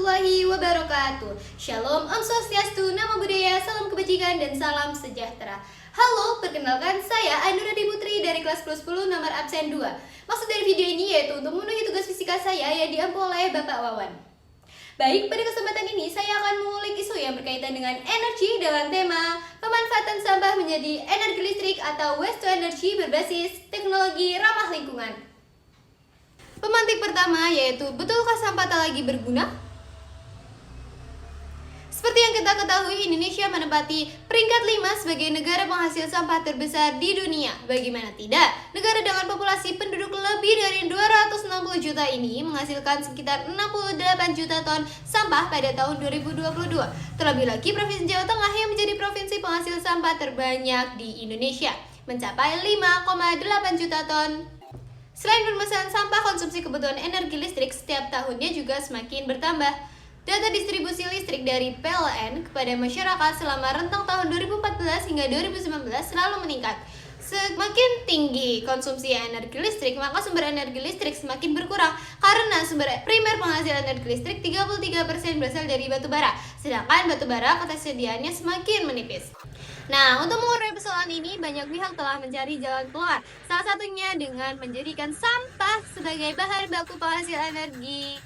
warahmatullahi wabarakatuh. Shalom, Om Swastiastu, Namo Buddhaya, salam kebajikan dan salam sejahtera. Halo, perkenalkan saya Ainur Adi Putri dari kelas 10 nomor absen 2. Maksud dari video ini yaitu untuk memenuhi tugas fisika saya yang diampu oleh Bapak Wawan. Baik, pada kesempatan ini saya akan mengulik isu yang berkaitan dengan energi dengan tema pemanfaatan sampah menjadi energi listrik atau waste to energy berbasis teknologi ramah lingkungan. Pemantik pertama yaitu, betulkah sampah tak lagi berguna? Seperti yang kita ketahui, Indonesia menempati peringkat 5 sebagai negara penghasil sampah terbesar di dunia. Bagaimana tidak, negara dengan populasi penduduk lebih dari 260 juta ini menghasilkan sekitar 68 juta ton sampah pada tahun 2022. Terlebih lagi, Provinsi Jawa Tengah yang menjadi provinsi penghasil sampah terbanyak di Indonesia, mencapai 5,8 juta ton. Selain permasalahan sampah, konsumsi kebutuhan energi listrik setiap tahunnya juga semakin bertambah. Data distribusi listrik dari PLN kepada masyarakat selama rentang tahun 2014 hingga 2019 selalu meningkat. Semakin tinggi konsumsi energi listrik, maka sumber energi listrik semakin berkurang karena sumber primer penghasil energi listrik 33% berasal dari batu bara, sedangkan batu bara ketersediaannya semakin menipis. Nah, untuk mengurai persoalan ini, banyak pihak telah mencari jalan keluar. Salah satunya dengan menjadikan sampah sebagai bahan baku penghasil energi.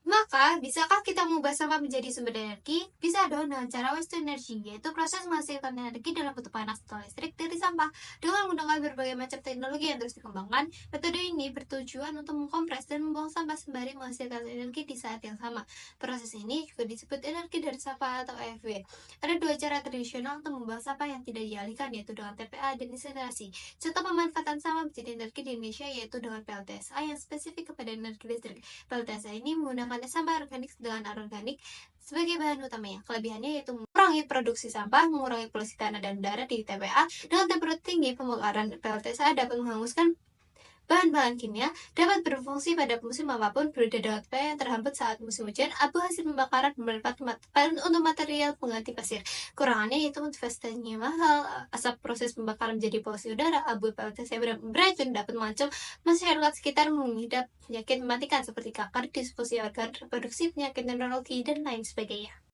Maka, bisakah kita mengubah sampah menjadi sumber energi? Bisa dong dengan cara waste to energy, yaitu proses menghasilkan energi dalam bentuk panas atau listrik dari sampah. Dengan menggunakan berbagai macam teknologi yang terus dikembangkan, metode ini bertujuan untuk mengkompres dan membuang sampah sembari menghasilkan energi di saat yang sama. Proses ini juga disebut energi dari sampah atau EFW. Ada dua cara tradisional untuk membuang sampah yang tidak dialihkan, yaitu dengan TPA dan insinerasi. Contoh pemanfaatan sampah menjadi energi di Indonesia yaitu dengan PLTSA yang spesifik kepada energi listrik. PLTSA ini menggunakan sampah organik dengan anorganik sebagai bahan utamanya. Kelebihannya yaitu mengurangi produksi sampah, mengurangi polusi tanah dan udara di TPA. Dengan temperatur tinggi, pembakaran PLTSA dapat menghanguskan bahan-bahan kimia, dapat berfungsi pada musim apapun, berbeda dengan TPA yang terhambat saat musim hujan. Abu hasil pembakaran bermanfaat untuk material pengganti pasir. Kurangannya yaitu investasinya mahal, asap proses pembakaran menjadi polusi udara, abu PLTSA beracun dapat mengancam masyarakat sekitar mengidap penyakit mematikan seperti kanker, disfusi organ reproduksi, penyakit neurologi, dan lain sebagainya.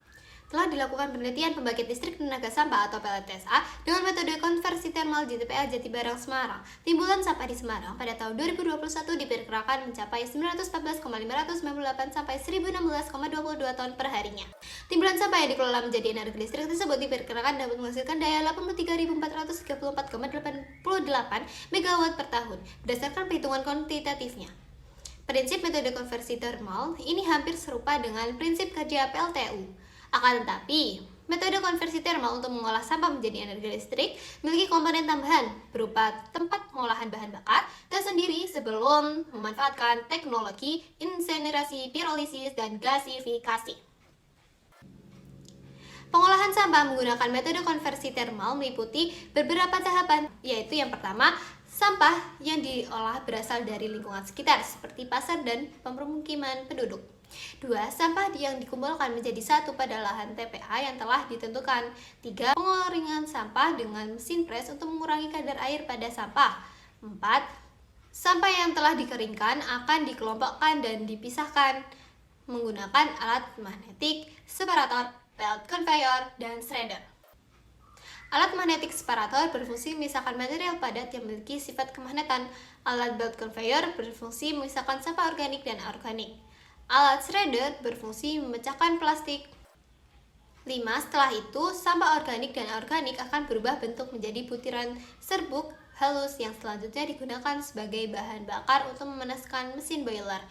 Telah dilakukan penelitian pembangkit listrik tenaga sampah atau PLTSA dengan metode konversi termal di TPA Jatibarang, Semarang. Timbulan sampah di Semarang pada tahun 2021 diperkirakan mencapai 914,598 sampai 1016,22 ton per harinya. Timbulan sampah yang dikelola menjadi energi listrik tersebut diperkirakan dapat menghasilkan daya 83.434,88 MW per tahun berdasarkan perhitungan kuantitatifnya. Prinsip metode konversi termal ini hampir serupa dengan prinsip kerja PLTU. Akan tetapi, metode konversi termal untuk mengolah sampah menjadi energi listrik memiliki komponen tambahan berupa tempat pengolahan bahan bakar tersendiri sebelum memanfaatkan teknologi insinerasi, pirolisis, dan gasifikasi. Pengolahan sampah menggunakan metode konversi termal meliputi beberapa tahapan, yaitu yang pertama, sampah yang diolah berasal dari lingkungan sekitar seperti pasar dan pemukiman penduduk. 2. Sampah yang dikumpulkan menjadi satu pada lahan TPA yang telah ditentukan. 3. Pengeringan sampah dengan mesin pres untuk mengurangi kadar air pada sampah. 4. Sampah yang telah dikeringkan akan dikelompokkan dan dipisahkan menggunakan alat magnetik, separator, belt conveyor, dan shredder. Alat magnetik separator berfungsi memisahkan material padat yang memiliki sifat kemagnetan. Alat belt conveyor berfungsi memisahkan sampah organik dan anorganik. Alat shredder berfungsi memecahkan plastik. 5. Setelah itu, sampah organik dan anorganik akan berubah bentuk menjadi butiran serbuk halus yang selanjutnya digunakan sebagai bahan bakar untuk memanaskan mesin boiler.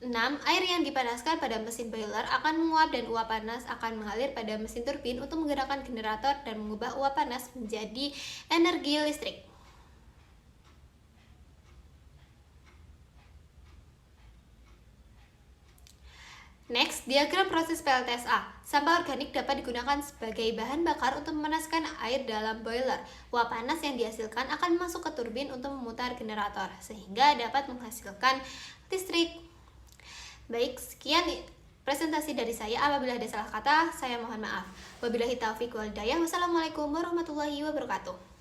6. Air yang dipanaskan pada mesin boiler akan menguap dan uap panas akan mengalir pada mesin turbin untuk menggerakkan generator dan mengubah uap panas menjadi energi listrik. Next, diagram proses PLTSA. Sampah organik dapat digunakan sebagai bahan bakar untuk memanaskan air dalam boiler. Uap panas yang dihasilkan akan masuk ke turbin untuk memutar generator, sehingga dapat menghasilkan listrik. Baik, sekian presentasi dari saya. Apabila ada salah kata, saya mohon maaf. Wabillahi taufiq wal hidayah. Wassalamualaikum warahmatullahi wabarakatuh.